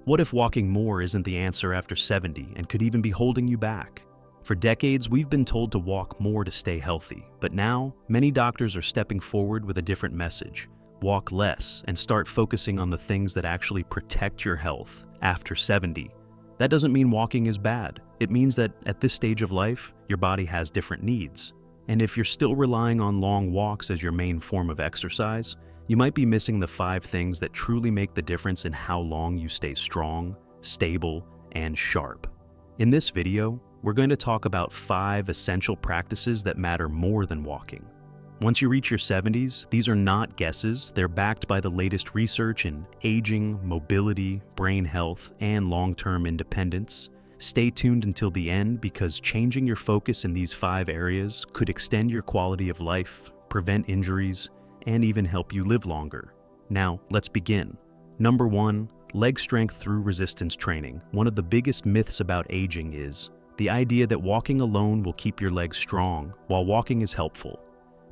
What if walking more isn't the answer after 70 and could even be holding you back? For decades, we've been told to walk more to stay healthy, but now, many doctors are stepping forward with a different message. Walk less and start focusing on the things that actually protect your health after 70. That doesn't mean walking is bad. It means that at this stage of life, your body has different needs. And if you're still relying on long walks as your main form of exercise, you might be missing the 5 things that truly make the difference in how long you stay strong, stable, and sharp. In this video, we're going to talk about 5 essential practices that matter more than walking. Once you reach your 70s, these are not guesses. They're backed by the latest research in aging, mobility, brain health, and long-term independence. Stay tuned until the end because changing your focus in these 5 areas could extend your quality of life, prevent injuries, and even help you live longer. Now, let's begin. Number 1, leg strength through resistance training. One of the biggest myths about aging is the idea that walking alone will keep your legs strong, while walking is helpful.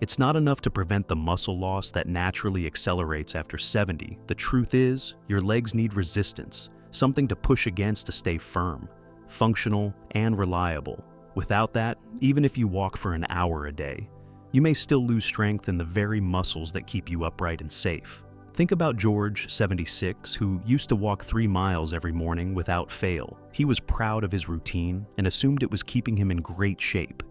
It's not enough to prevent the muscle loss that naturally accelerates after 70. The truth is, your legs need resistance, something to push against to stay firm, functional, and reliable. Without that, even if you walk for an hour a day, you may still lose strength in the very muscles that keep you upright and safe. Think about George, 76, who used to walk 3 miles every morning without fail. He was proud of his routine and assumed it was keeping him in great shape.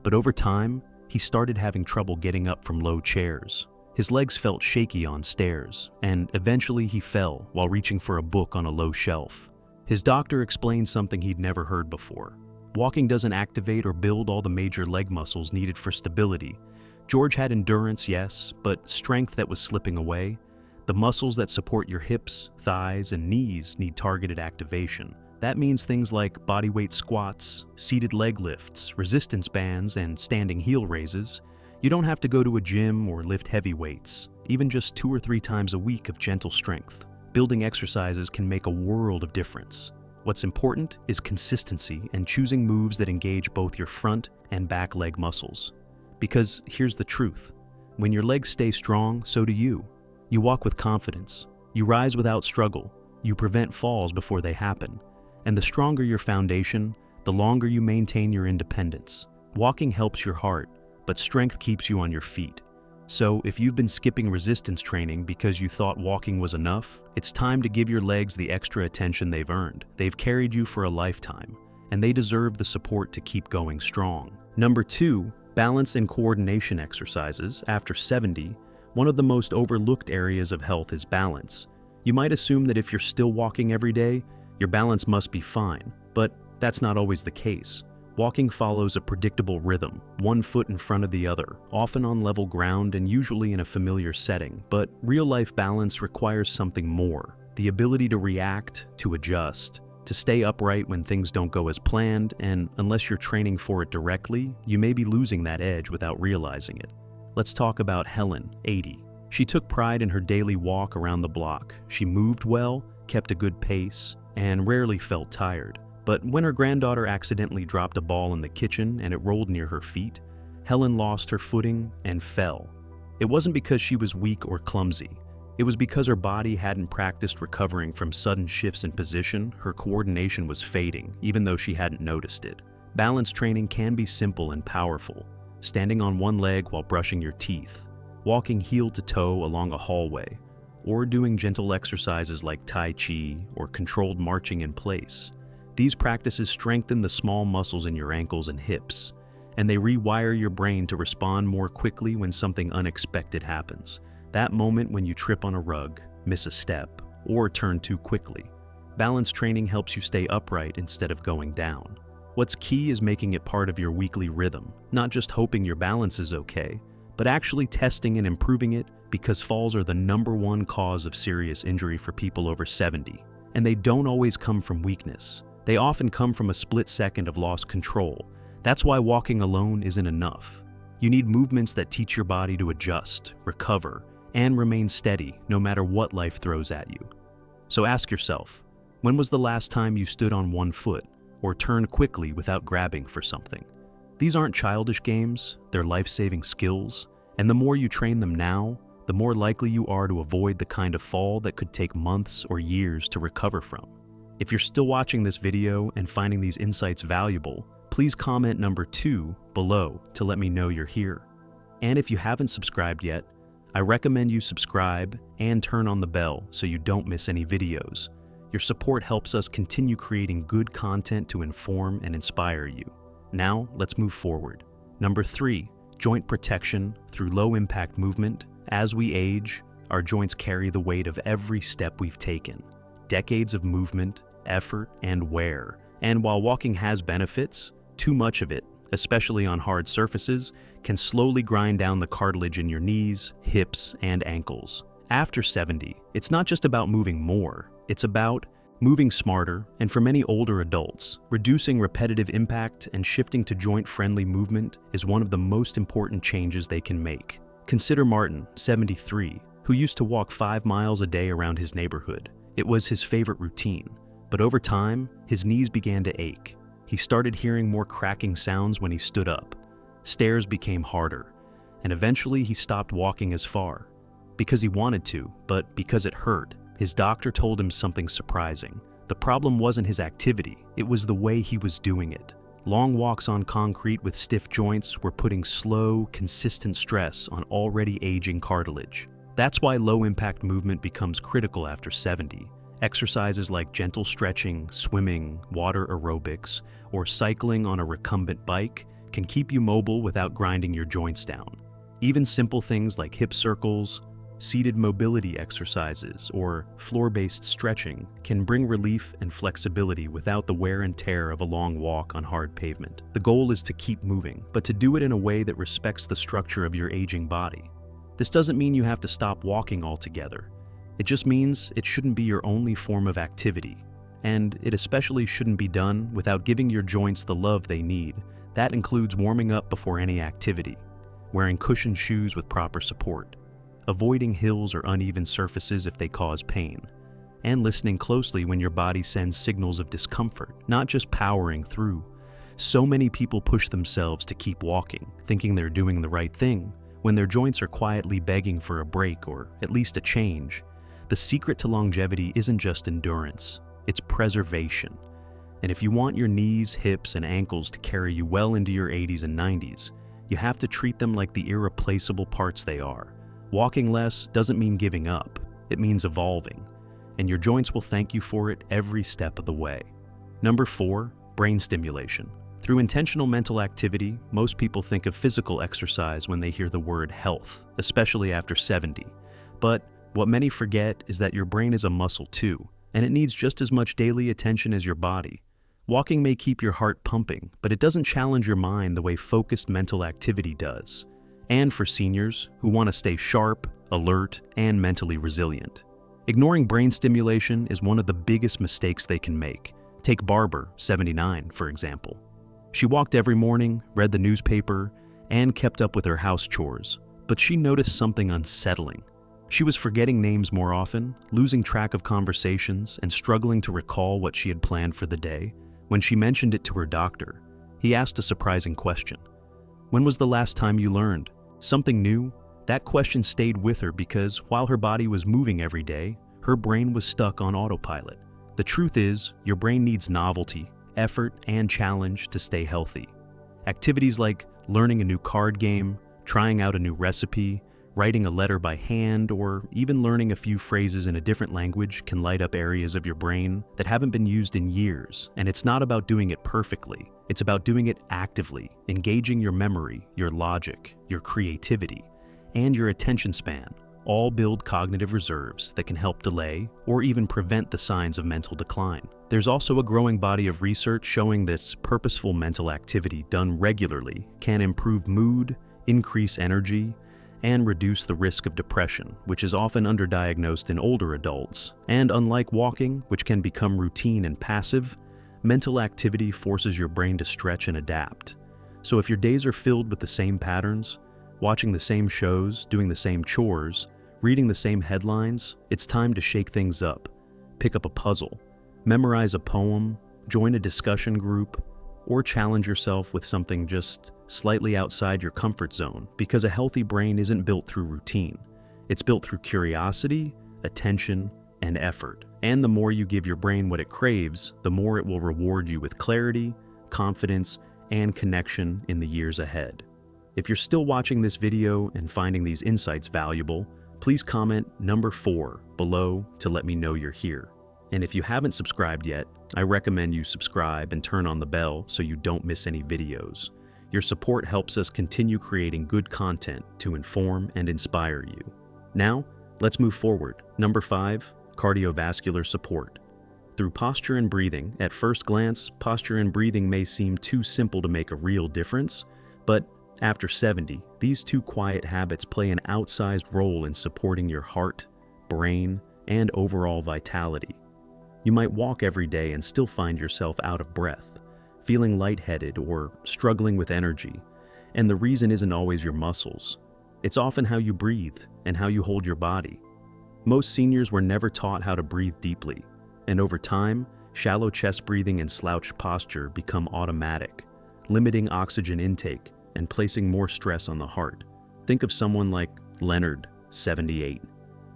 But over time, he started having trouble getting up from low chairs. His legs felt shaky on stairs, and eventually he fell while reaching for a book on a low shelf. His doctor explained something he'd never heard before. Walking doesn't activate or build all the major leg muscles needed for stability. George had endurance, yes, but strength that was slipping away. The muscles that support your hips, thighs, and knees need targeted activation. That means things like bodyweight squats, seated leg lifts, resistance bands, and standing heel raises. You don't have to go to a gym or lift heavy weights, even just 2 or 3 times a week of gentle strength. Building exercises can make a world of difference. What's important is consistency and choosing moves that engage both your front and back leg muscles. Because here's the truth, when your legs stay strong, so do you. You walk with confidence, you rise without struggle, you prevent falls before they happen. And the stronger your foundation, the longer you maintain your independence. Walking helps your heart, but strength keeps you on your feet. So if you've been skipping resistance training because you thought walking was enough, it's time to give your legs the extra attention they've earned. They've carried you for a lifetime, and they deserve the support to keep going strong. Number 2, balance and coordination exercises. After 70, one of the most overlooked areas of health is balance. You might assume that if you're still walking every day, your balance must be fine, but that's not always the case. Walking follows a predictable rhythm, one foot in front of the other, often on level ground and usually in a familiar setting. But real-life balance requires something more: the ability to react, to adjust, to stay upright when things don't go as planned, and unless you're training for it directly, you may be losing that edge without realizing it. Let's talk about Helen, 80. She took pride in her daily walk around the block. She moved well, kept a good pace, and rarely felt tired. But when her granddaughter accidentally dropped a ball in the kitchen and it rolled near her feet, Helen lost her footing and fell. It wasn't because she was weak or clumsy. It was because her body hadn't practiced recovering from sudden shifts in position. Her coordination was fading, even though she hadn't noticed it. Balance training can be simple and powerful. Standing on one leg while brushing your teeth, walking heel to toe along a hallway, or doing gentle exercises like Tai Chi or controlled marching in place. These practices strengthen the small muscles in your ankles and hips, and they rewire your brain to respond more quickly when something unexpected happens. That moment when you trip on a rug, miss a step, or turn too quickly. Balance training helps you stay upright instead of going down. What's key is making it part of your weekly rhythm, not just hoping your balance is okay, but actually testing and improving it, because falls are the #1 cause of serious injury for people over 70. And they don't always come from weakness. They often come from a split second of lost control. That's why walking alone isn't enough. You need movements that teach your body to adjust, recover, and remain steady no matter what life throws at you. So ask yourself, when was the last time you stood on one foot or turned quickly without grabbing for something? These aren't childish games, they're life-saving skills, and the more you train them now, the more likely you are to avoid the kind of fall that could take months or years to recover from. If you're still watching this video and finding these insights valuable, please comment number 2 below to let me know you're here. And if you haven't subscribed yet, I recommend you subscribe and turn on the bell so you don't miss any videos. Your support helps us continue creating good content to inform and inspire you. Now, let's move forward. Number 3, joint protection through low-impact movement. As we age, our joints carry the weight of every step we've taken. Decades of movement, effort, and wear. And while walking has benefits, too much of it, especially on hard surfaces, can slowly grind down the cartilage in your knees, hips, and ankles. After 70, it's not just about moving more, it's about moving smarter, and for many older adults, reducing repetitive impact and shifting to joint-friendly movement is one of the most important changes they can make. Consider Martin, 73, who used to walk 5 miles a day around his neighborhood. It was his favorite routine, but over time, his knees began to ache. He started hearing more cracking sounds when he stood up. Stairs became harder, and eventually he stopped walking as far. Because he wanted to, but because it hurt. His doctor told him something surprising. The problem wasn't his activity, it was the way he was doing it. Long walks on concrete with stiff joints were putting slow, consistent stress on already aging cartilage. That's why low-impact movement becomes critical after 70. Exercises like gentle stretching, swimming, water aerobics, or cycling on a recumbent bike can keep you mobile without grinding your joints down. Even simple things like hip circles, seated mobility exercises, or floor-based stretching can bring relief and flexibility without the wear and tear of a long walk on hard pavement. The goal is to keep moving, but to do it in a way that respects the structure of your aging body. This doesn't mean you have to stop walking altogether. It just means it shouldn't be your only form of activity, and it especially shouldn't be done without giving your joints the love they need. That includes warming up before any activity, wearing cushioned shoes with proper support, avoiding hills or uneven surfaces if they cause pain, and listening closely when your body sends signals of discomfort, not just powering through. So many people push themselves to keep walking, thinking they're doing the right thing, when their joints are quietly begging for a break or at least a change. The secret to longevity isn't just endurance, it's preservation. And if you want your knees, hips, and ankles to carry you well into your 80s and 90s, you have to treat them like the irreplaceable parts they are. Walking less doesn't mean giving up, it means evolving, and your joints will thank you for it every step of the way. Number 4, brain stimulation. Through intentional mental activity, most people think of physical exercise when they hear the word health, especially after 70. But what many forget is that your brain is a muscle too, and it needs just as much daily attention as your body. Walking may keep your heart pumping, but it doesn't challenge your mind the way focused mental activity does. And for seniors who want to stay sharp, alert, and mentally resilient. Ignoring brain stimulation is one of the biggest mistakes they can make. Take Barbara, 79, for example. She walked every morning, read the newspaper, and kept up with her house chores, but she noticed something unsettling. She was forgetting names more often, losing track of conversations, and struggling to recall what she had planned for the day. When she mentioned it to her doctor, he asked a surprising question. When was the last time you learned something new? That question stayed with her because while her body was moving every day, her brain was stuck on autopilot. The truth is, your brain needs novelty, effort, and challenge to stay healthy. Activities like learning a new card game, trying out a new recipe, writing a letter by hand, or even learning a few phrases in a different language can light up areas of your brain that haven't been used in years. And it's not about doing it perfectly. It's about doing it actively, engaging your memory, your logic, your creativity, and your attention span. All build cognitive reserves that can help delay or even prevent the signs of mental decline. There's also a growing body of research showing that purposeful mental activity done regularly can improve mood, increase energy, and reduce the risk of depression, which is often underdiagnosed in older adults. And unlike walking, which can become routine and passive, mental activity forces your brain to stretch and adapt. So if your days are filled with the same patterns, watching the same shows, doing the same chores, reading the same headlines, it's time to shake things up. Pick up a puzzle, memorize a poem, join a discussion group, or challenge yourself with something just slightly outside your comfort zone, because a healthy brain isn't built through routine. It's built through curiosity, attention, and effort. And the more you give your brain what it craves, the more it will reward you with clarity, confidence, and connection in the years ahead. If you're still watching this video and finding these insights valuable, please comment number 4 below to let me know you're here. And if you haven't subscribed yet, I recommend you subscribe and turn on the bell so you don't miss any videos. Your support helps us continue creating good content to inform and inspire you. Now, let's move forward. Number 5, cardiovascular support. Through posture and breathing, at first glance, posture and breathing may seem too simple to make a real difference, but after 70, these two quiet habits play an outsized role in supporting your heart, brain, and overall vitality. You might walk every day and still find yourself out of breath, feeling lightheaded or struggling with energy, and the reason isn't always your muscles. It's often how you breathe and how you hold your body. Most seniors were never taught how to breathe deeply, and over time, shallow chest breathing and slouched posture become automatic, limiting oxygen intake and placing more stress on the heart. Think of someone like Leonard, 78.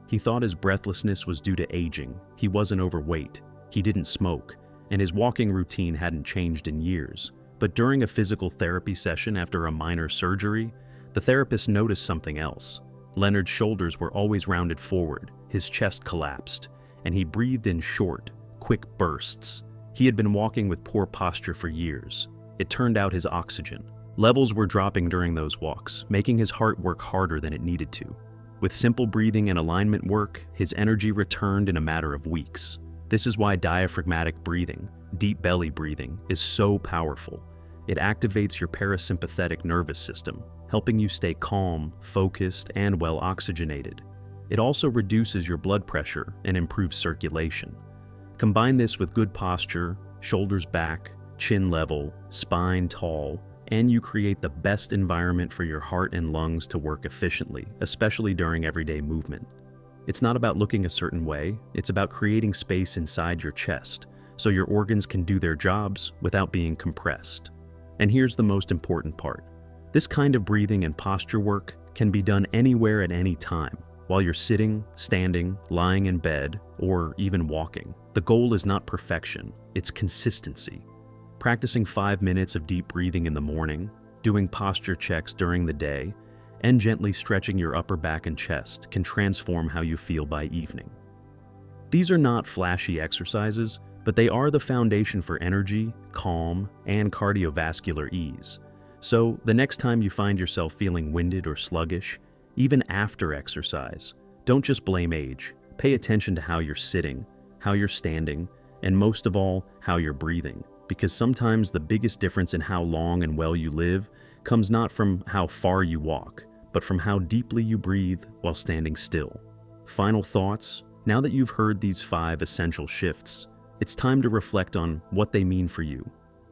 He thought his breathlessness was due to aging. He wasn't overweight, he didn't smoke, and his walking routine hadn't changed in years. But during a physical therapy session after a minor surgery, the therapist noticed something else. Leonard's shoulders were always rounded forward, his chest collapsed, and he breathed in short, quick bursts. He had been walking with poor posture for years. It turned out his oxygen levels were dropping during those walks, making his heart work harder than it needed to. With simple breathing and alignment work, his energy returned in a matter of weeks. This is why diaphragmatic breathing, deep belly breathing, is so powerful. It activates your parasympathetic nervous system, helping you stay calm, focused, and well oxygenated. It also reduces your blood pressure and improves circulation. Combine this with good posture, shoulders back, chin level, spine tall, and you create the best environment for your heart and lungs to work efficiently, especially during everyday movement. It's not about looking a certain way, it's about creating space inside your chest, so your organs can do their jobs without being compressed. And here's the most important part. This kind of breathing and posture work can be done anywhere at any time, while you're sitting, standing, lying in bed, or even walking. The goal is not perfection, it's consistency. Practicing 5 minutes of deep breathing in the morning, doing posture checks during the day, and gently stretching your upper back and chest can transform how you feel by evening. These are not flashy exercises, but they are the foundation for energy, calm, and cardiovascular ease. So, the next time you find yourself feeling winded or sluggish, even after exercise, don't just blame age. Pay attention to how you're sitting, how you're standing, and most of all, how you're breathing. Because sometimes the biggest difference in how long and well you live comes not from how far you walk, but from how deeply you breathe while standing still. Final thoughts? Now that you've heard these 5 essential shifts, it's time to reflect on what they mean for you.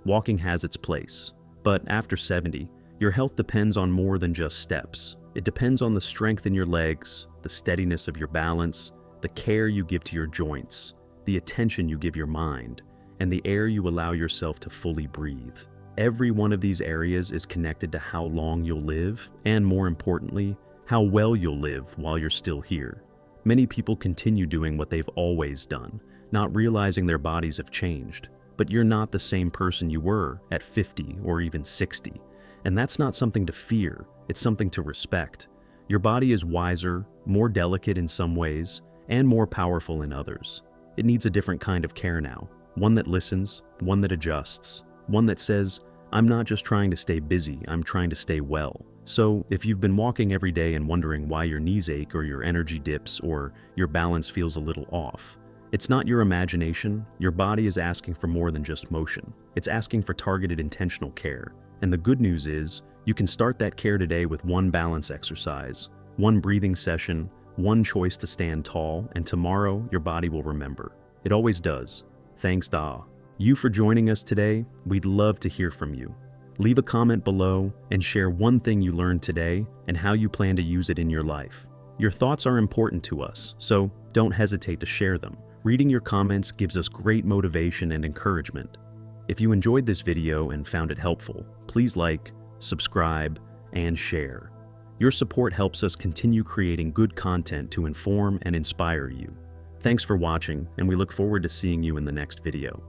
Walking has its place, but after 70, your health depends on more than just steps. It depends on the strength in your legs, the steadiness of your balance, the care you give to your joints, the attention you give your mind, and the air you allow yourself to fully breathe. Every one of these areas is connected to how long you'll live, and more importantly, how well you'll live while you're still here. Many people continue doing what they've always done, not realizing their bodies have changed. But you're not the same person you were at 50 or even 60. And that's not something to fear, it's something to respect. Your body is wiser, more delicate in some ways, and more powerful in others. It needs a different kind of care now. One that listens, one that adjusts, one that says, I'm not just trying to stay busy, I'm trying to stay well. So if you've been walking every day and wondering why your knees ache or your energy dips or your balance feels a little off, it's not your imagination. Your body is asking for more than just motion. It's asking for targeted intentional care. And the good news is, you can start that care today with one balance exercise, one breathing session, one choice to stand tall, and tomorrow your body will remember. It always does. Thanks, Da. You for joining us today. We'd love to hear from you. Leave a comment below and share one thing you learned today and how you plan to use it in your life. Your thoughts are important to us, so don't hesitate to share them. Reading your comments gives us great motivation and encouragement. If you enjoyed this video and found it helpful, please like, subscribe, and share. Your support helps us continue creating good content to inform and inspire you. Thanks for watching, and we look forward to seeing you in the next video.